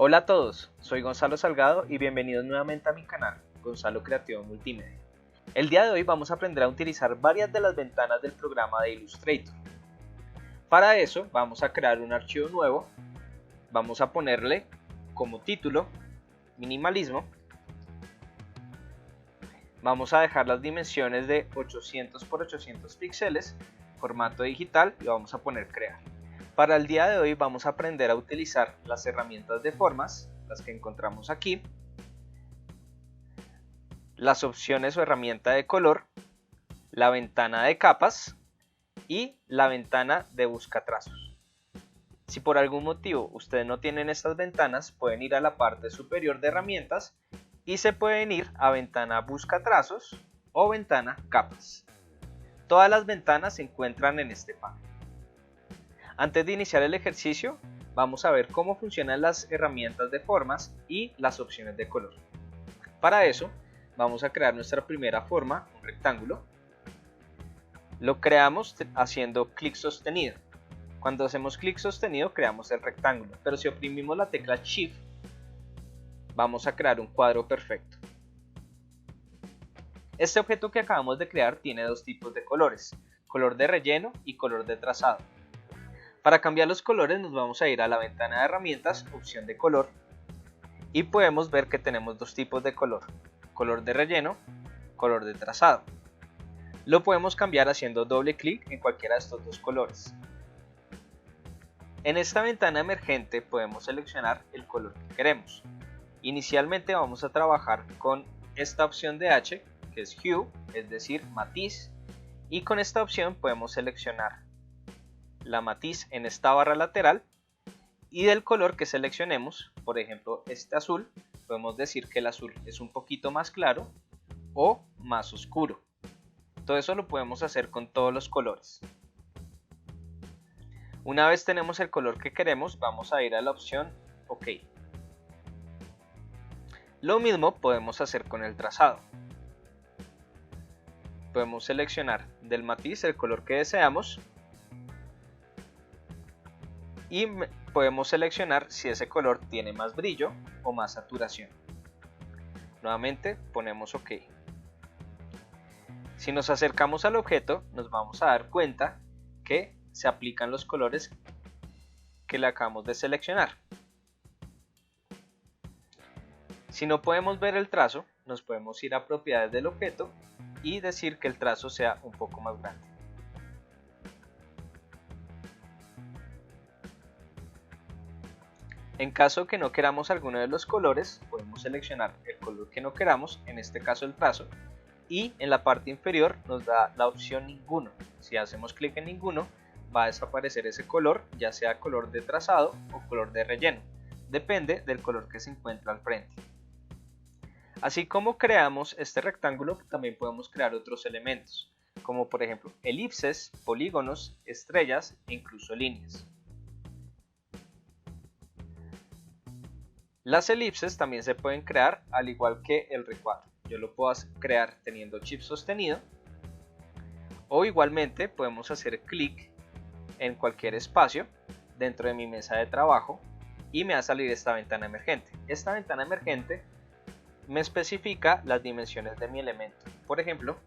Hola a todos, soy Gonzalo Salgado y bienvenidos nuevamente a mi canal, Gonzalo Creativo Multimedia. El día de hoy vamos a aprender a utilizar varias de las ventanas del programa de Illustrator. Para eso vamos a crear un archivo nuevo, vamos a ponerle como título minimalismo, vamos a dejar las dimensiones de 800 por 800 píxeles, formato digital y vamos a poner crear. Para el día de hoy vamos a aprender a utilizar las herramientas de formas, las que encontramos aquí, las opciones o herramienta de color, la ventana de capas y la ventana de buscatrazos. Si por algún motivo ustedes no tienen estas ventanas, pueden ir a la parte superior de herramientas y se pueden ir a ventana buscatrazos o ventana capas. Todas las ventanas se encuentran en este panel. Antes de iniciar el ejercicio, vamos a ver cómo funcionan las herramientas de formas y las opciones de color. Para eso, vamos a crear nuestra primera forma, un rectángulo. Lo creamos haciendo clic sostenido. Cuando hacemos clic sostenido, creamos el rectángulo, pero si oprimimos la tecla Shift, vamos a crear un cuadro perfecto. Este objeto que acabamos de crear tiene dos tipos de colores, color de relleno y color de trazado. Para cambiar los colores nos vamos a ir a la ventana de herramientas, opción de color, y podemos ver que tenemos dos tipos de color, color de relleno, color de trazado. Lo podemos cambiar haciendo doble clic en cualquiera de estos dos colores. En esta ventana emergente podemos seleccionar el color que queremos. Inicialmente vamos a trabajar con esta opción de H, que es Hue, es decir, matiz, y con esta opción podemos seleccionar la matiz en esta barra lateral y del color que seleccionemos, por ejemplo este azul, podemos decir que el azul es un poquito más claro o más oscuro. Todo eso lo podemos hacer con todos los colores. Una vez tenemos el color que queremos, vamos a ir a la opción OK. Lo mismo podemos hacer con el trazado. Podemos seleccionar del matiz el color que deseamos y podemos seleccionar si ese color tiene más brillo o más saturación. Nuevamente ponemos OK. Si nos acercamos al objeto, nos vamos a dar cuenta que se aplican los colores que le acabamos de seleccionar. Si no podemos ver el trazo, nos podemos ir a propiedades del objeto y decir que el trazo sea un poco más grande. En caso que no queramos alguno de los colores, podemos seleccionar el color que no queramos, en este caso el trazo, y en la parte inferior nos da la opción ninguno. Si hacemos clic en ninguno, va a desaparecer ese color, ya sea color de trazado o color de relleno. Depende del color que se encuentra al frente. Así como creamos este rectángulo, también podemos crear otros elementos, como por ejemplo elipses, polígonos, estrellas e incluso líneas. Las elipses también se pueden crear al igual que el recuadro. Yo lo puedo crear teniendo Shift sostenido o igualmente podemos hacer clic en cualquier espacio dentro de mi mesa de trabajo y me va a salir esta ventana emergente. Esta ventana emergente me especifica las dimensiones de mi elemento. Por ejemplo,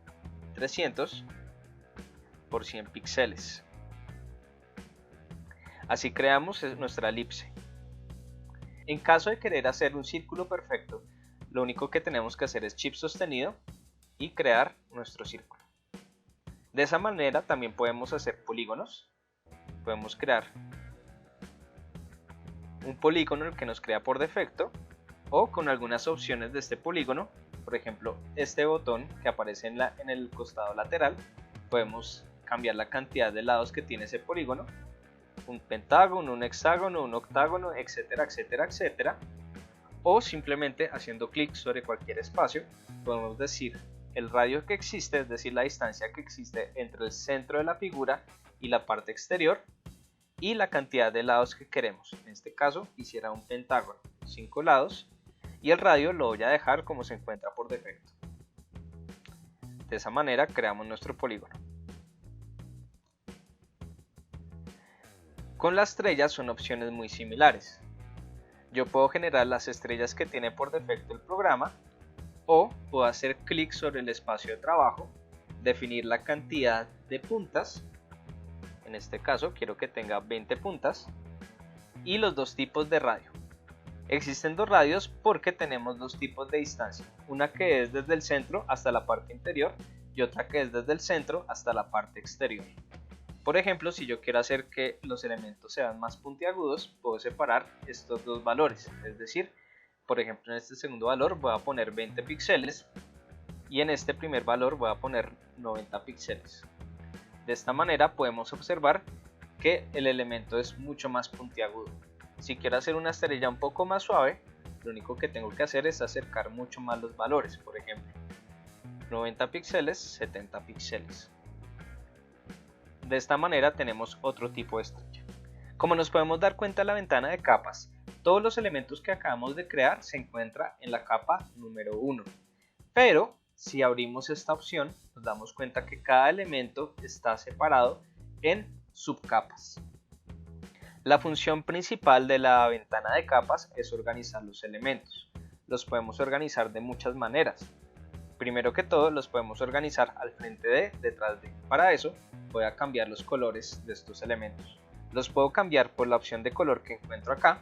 300 por 100 píxeles. Así creamos nuestra elipse. En caso de querer hacer un círculo perfecto, lo único que tenemos que hacer es Shift sostenido y crear nuestro círculo. De esa manera también podemos hacer polígonos. Podemos crear un polígono el que nos crea por defecto o con algunas opciones de este polígono, por ejemplo este botón que aparece en el costado lateral, podemos cambiar la cantidad de lados que tiene ese polígono, un pentágono, un hexágono, un octágono, etcétera, etcétera, etcétera, o simplemente haciendo clic sobre cualquier espacio podemos decir el radio que existe, es decir la distancia que existe entre el centro de la figura y la parte exterior y la cantidad de lados que queremos. En este caso quisiera un pentágono, 5 lados, y el radio lo voy a dejar como se encuentra por defecto. De esa manera creamos nuestro polígono. Con las estrellas son opciones muy similares. Yo puedo generar las estrellas que tiene por defecto el programa, o puedo hacer clic sobre el espacio de trabajo, definir la cantidad de puntas, en este caso quiero que tenga 20 puntas, y los dos tipos de radio. Existen dos radios porque tenemos dos tipos de distancia, una que es desde el centro hasta la parte interior y otra que es desde el centro hasta la parte exterior. Por ejemplo, si yo quiero hacer que los elementos sean más puntiagudos, puedo separar estos dos valores, es decir, por ejemplo en este segundo valor voy a poner 20 píxeles y en este primer valor voy a poner 90 píxeles. De esta manera podemos observar que el elemento es mucho más puntiagudo. Si quiero hacer una estrella un poco más suave, lo único que tengo que hacer es acercar mucho más los valores, por ejemplo 90 píxeles, 70 píxeles. De esta manera tenemos otro tipo de estrella. Como nos podemos dar cuenta en la ventana de capas, todos los elementos que acabamos de crear se encuentran en la capa número 1. Pero si abrimos esta opción, nos damos cuenta que cada elemento está separado en subcapas. La función principal de la ventana de capas es organizar los elementos. Los podemos organizar de muchas maneras. Primero que todo, los podemos organizar al frente de, detrás de. Para eso, voy a cambiar los colores de estos elementos. Los puedo cambiar por la opción de color que encuentro acá.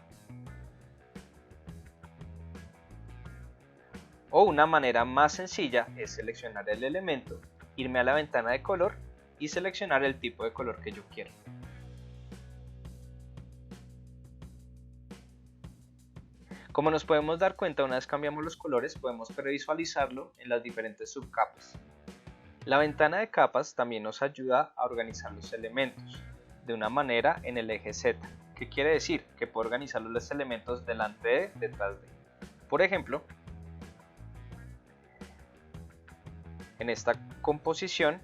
O una manera más sencilla es seleccionar el elemento, irme a la ventana de color y seleccionar el tipo de color que yo quiero. Como nos podemos dar cuenta, una vez cambiamos los colores podemos previsualizarlo en las diferentes subcapas. La ventana de capas también nos ayuda a organizar los elementos de una manera en el eje Z. ¿Qué quiere decir? Que puedo organizar los elementos delante de, detrás de. Por ejemplo, en esta composición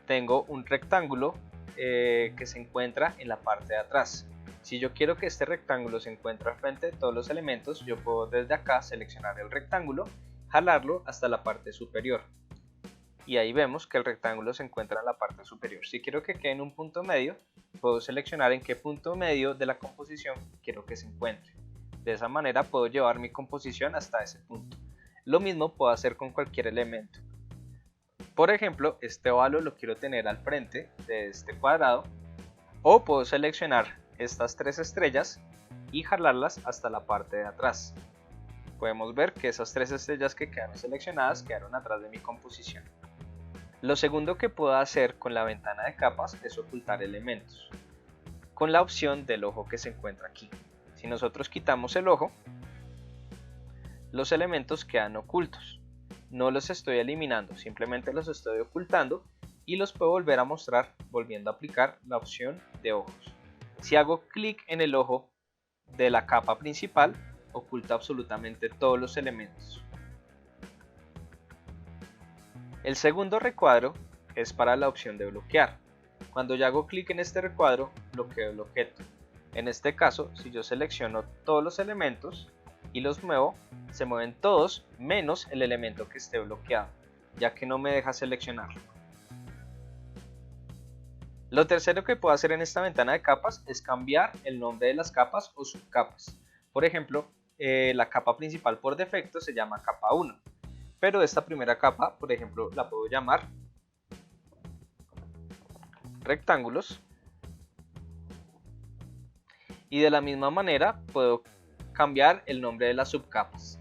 tengo un rectángulo que se encuentra en la parte de atrás. Si yo quiero que este rectángulo se encuentre al frente de todos los elementos, yo puedo desde acá seleccionar el rectángulo, jalarlo hasta la parte superior. Y ahí vemos que el rectángulo se encuentra en la parte superior. Si quiero que quede en un punto medio, puedo seleccionar en qué punto medio de la composición quiero que se encuentre. De esa manera puedo llevar mi composición hasta ese punto. Lo mismo puedo hacer con cualquier elemento. Por ejemplo, este ovalo lo quiero tener al frente de este cuadrado, o puedo seleccionar estas tres estrellas y jalarlas hasta la parte de atrás. Podemos ver que esas tres estrellas que quedaron seleccionadas quedaron atrás de mi composición. Lo segundo que puedo hacer con la ventana de capas es ocultar elementos, con la opción del ojo que se encuentra aquí. Si nosotros quitamos el ojo, los elementos quedan ocultos. No los estoy eliminando, simplemente los estoy ocultando y los puedo volver a mostrar volviendo a aplicar la opción de ojos. Si hago clic en el ojo de la capa principal, oculta absolutamente todos los elementos. El segundo recuadro es para la opción de bloquear. Cuando yo hago clic en este recuadro, bloqueo el objeto. En este caso, si yo selecciono todos los elementos y los muevo, se mueven todos menos el elemento que esté bloqueado, ya que no me deja seleccionarlo. Lo tercero que puedo hacer en esta ventana de capas es cambiar el nombre de las capas o subcapas. Por ejemplo, la capa principal por defecto se llama capa 1, pero esta primera capa, por ejemplo, la puedo llamar rectángulos, y de la misma manera puedo cambiar el nombre de las subcapas.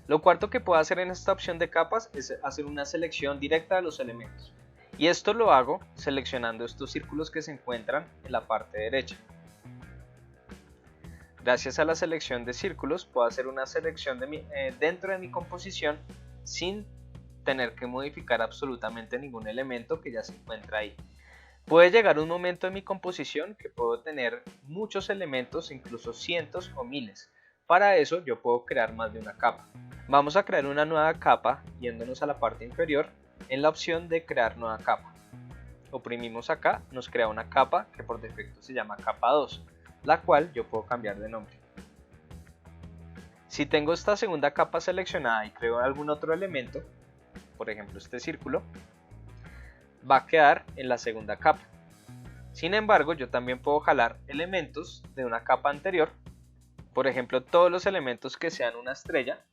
Lo cuarto que puedo hacer en esta opción de capas es hacer una selección directa de los elementos. Y esto lo hago seleccionando estos círculos que se encuentran en la parte derecha. Gracias a la selección de círculos puedo hacer una selección dentro de mi composición sin tener que modificar absolutamente ningún elemento que ya se encuentra ahí. Puede llegar un momento en mi composición que puedo tener muchos elementos, incluso cientos o miles. Para eso yo puedo crear más de una capa. Vamos a crear una nueva capa yéndonos a la parte inferior en la opción de crear nueva capa. Oprimimos acá, nos crea una capa que por defecto se llama capa 2, la cual yo puedo cambiar de nombre. Si tengo esta segunda capa seleccionada y creo algún otro elemento, por ejemplo este círculo, va a quedar en la segunda capa. Sin embargo, yo también puedo jalar elementos de una capa anterior, por ejemplo todos los elementos que sean una estrella,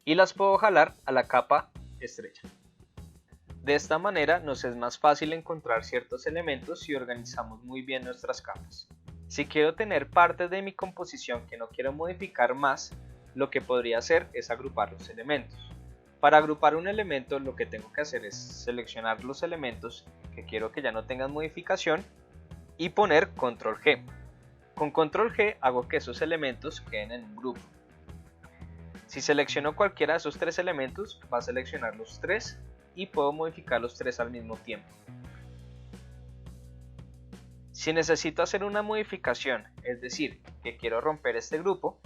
y las puedo jalar a la capa estrella. De esta manera nos es más fácil encontrar ciertos elementos si organizamos muy bien nuestras capas. Si quiero tener partes de mi composición que no quiero modificar más, lo que podría hacer es agrupar los elementos. Para agrupar un elemento lo que tengo que hacer es seleccionar los elementos que quiero que ya no tengan modificación y poner control G. Con control G hago que esos elementos queden en un grupo. Si selecciono cualquiera de esos tres elementos, va a seleccionar los tres y puedo modificar los tres al mismo tiempo. Si necesito hacer una modificación, es decir, que quiero romper este grupo,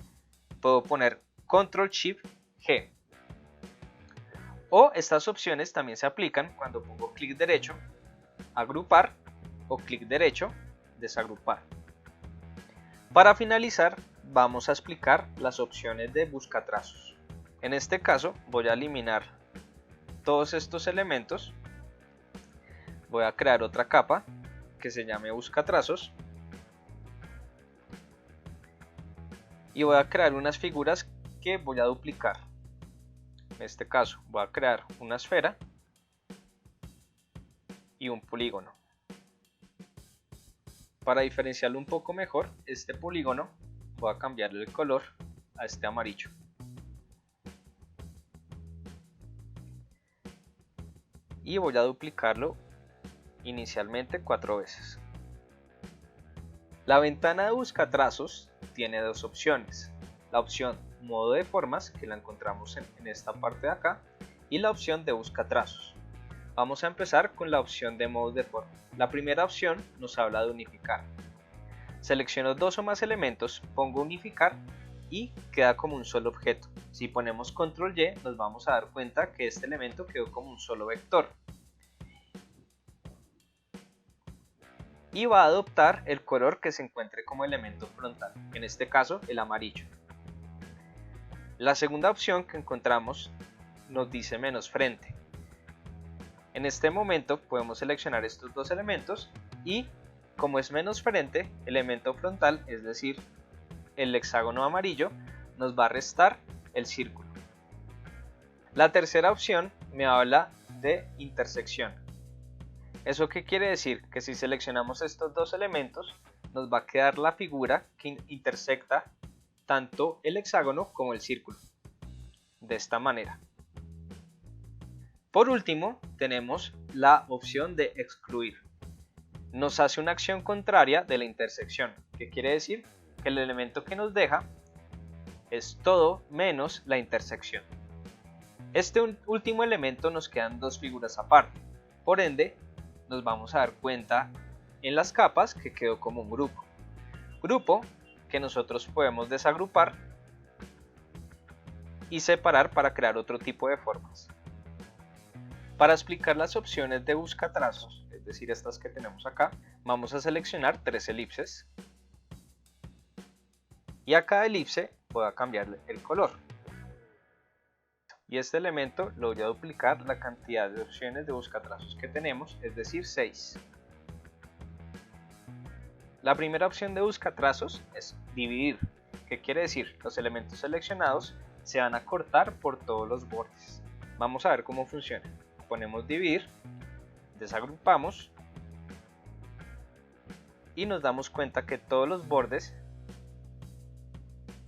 puedo poner control shift G. O estas opciones también se aplican cuando pongo clic derecho, agrupar, o clic derecho, desagrupar. Para finalizar, vamos a explicar las opciones de buscatrazos. En este caso voy a eliminar todos estos elementos, voy a crear otra capa que se llame buscatrazos y voy a crear unas figuras que voy a duplicar. En este caso voy a crear una esfera y un polígono. Para diferenciarlo un poco mejor, este polígono voy a cambiarle el color a este amarillo. Y voy a duplicarlo inicialmente 4 veces. La ventana de buscatrazos tiene dos opciones. La opción modo de formas, que la encontramos en esta parte de acá, y la opción de buscatrazos. Vamos a empezar con la opción de modo de forma. La primera opción nos habla de unificar. Selecciono dos o más elementos, pongo unificar y queda como un solo objeto. Si ponemos control Y nos vamos a dar cuenta que este elemento quedó como un solo vector. Y va a adoptar el color que se encuentre como elemento frontal, en este caso el amarillo. La segunda opción que encontramos nos dice menos frente. En este momento podemos seleccionar estos dos elementos y como es menos frente, elemento frontal, es decir, el hexágono amarillo, nos va a restar el círculo. La tercera opción me habla de intersección. ¿Eso qué quiere decir? Que si seleccionamos estos dos elementos, nos va a quedar la figura que intersecta tanto el hexágono como el círculo. De esta manera. Por último, tenemos la opción de excluir. Nos hace una acción contraria de la intersección, que quiere decir que el elemento que nos deja es todo menos la intersección. Este último elemento nos quedan dos figuras aparte, por ende nos vamos a dar cuenta en las capas que quedó como un grupo. Grupo que nosotros podemos desagrupar y separar para crear otro tipo de formas. Para explicar las opciones de buscatrazos, es decir, estas que tenemos acá, vamos a seleccionar tres elipses y a cada elipse voy a cambiarle el color. Y este elemento lo voy a duplicar la cantidad de opciones de buscatrazos que tenemos, es decir, 6. La primera opción de buscatrazos es dividir, que quiere decir los elementos seleccionados se van a cortar por todos los bordes. Vamos a ver cómo funciona. Ponemos dividir, desagrupamos y nos damos cuenta que todos los bordes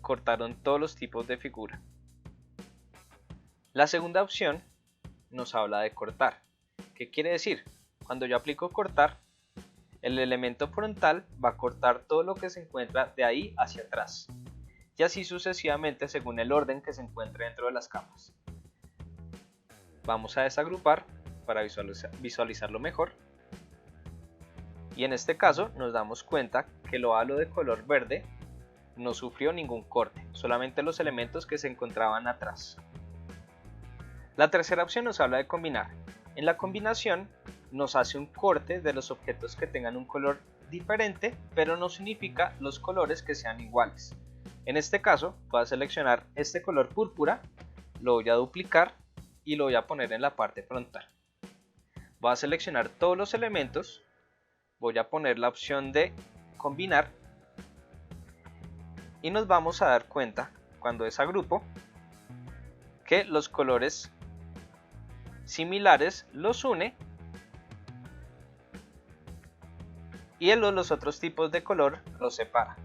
cortaron todos los tipos de figura. La segunda opción nos habla de cortar. ¿Qué quiere decir? Cuando yo aplico cortar, el elemento frontal va a cortar todo lo que se encuentra de ahí hacia atrás y así sucesivamente según el orden que se encuentre dentro de las capas. Vamos a desagrupar para visualizarlo mejor y en este caso nos damos cuenta que el óvalo de color verde no sufrió ningún corte, solamente los elementos que se encontraban atrás. La tercera opción nos habla de combinar. En la combinación nos hace un corte de los objetos que tengan un color diferente, pero no significa los colores que sean iguales. En este caso voy a seleccionar este color púrpura, lo voy a duplicar y lo voy a poner en la parte frontal. Voy a seleccionar todos los elementos voy a poner la opción de combinar y nos vamos a dar cuenta cuando desagrupo que los colores similares los une y los otros tipos de color los separa.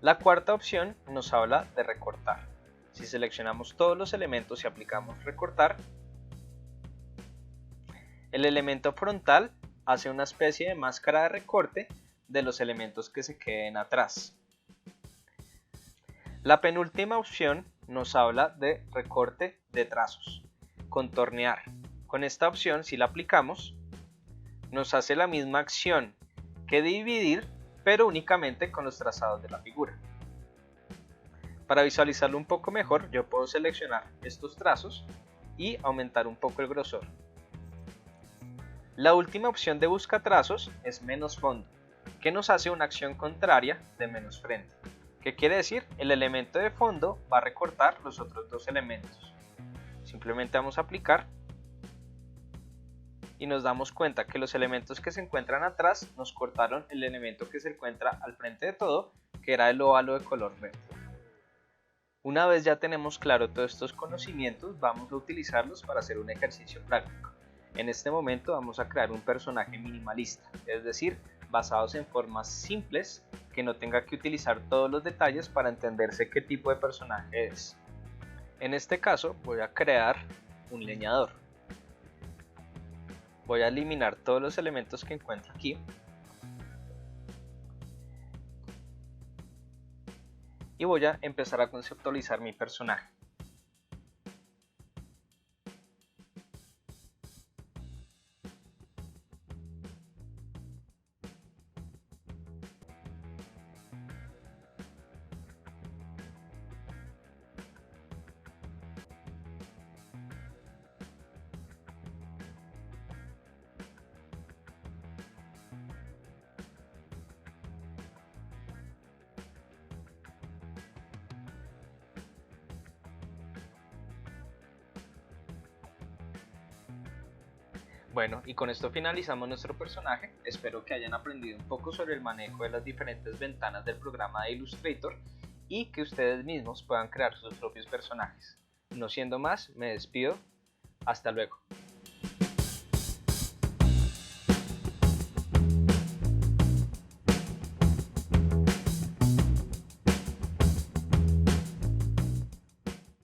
La cuarta opción nos habla de recortar. Si seleccionamos todos los elementos y aplicamos recortar, el elemento frontal hace una especie de máscara de recorte de los elementos que se queden atrás. La penúltima opción nos habla de recorte de trazos, contornear. Con esta opción, si la aplicamos, nos hace la misma acción que dividir, pero únicamente con los trazados de la figura. Para visualizarlo un poco mejor, yo puedo seleccionar estos trazos y aumentar un poco el grosor. La última opción de busca trazos es menos fondo, que nos hace una acción contraria de menos frente. ¿Qué quiere decir? El elemento de fondo va a recortar los otros dos elementos. Simplemente vamos a aplicar y nos damos cuenta que los elementos que se encuentran atrás nos cortaron el elemento que se encuentra al frente de todo, que era el óvalo de color verde. Una vez ya tenemos claro todos estos conocimientos, vamos a utilizarlos para hacer un ejercicio práctico. En este momento vamos a crear un personaje minimalista, es decir, basados en formas simples que no tenga que utilizar todos los detalles para entenderse qué tipo de personaje es. En este caso voy a crear un leñador. Voy a eliminar todos los elementos que encuentro aquí. Y voy a empezar a conceptualizar mi personaje. Bueno, y con esto finalizamos nuestro personaje. Espero que hayan aprendido un poco sobre el manejo de las diferentes ventanas del programa de Illustrator y que ustedes mismos puedan crear sus propios personajes. No siendo más, me despido. Hasta luego.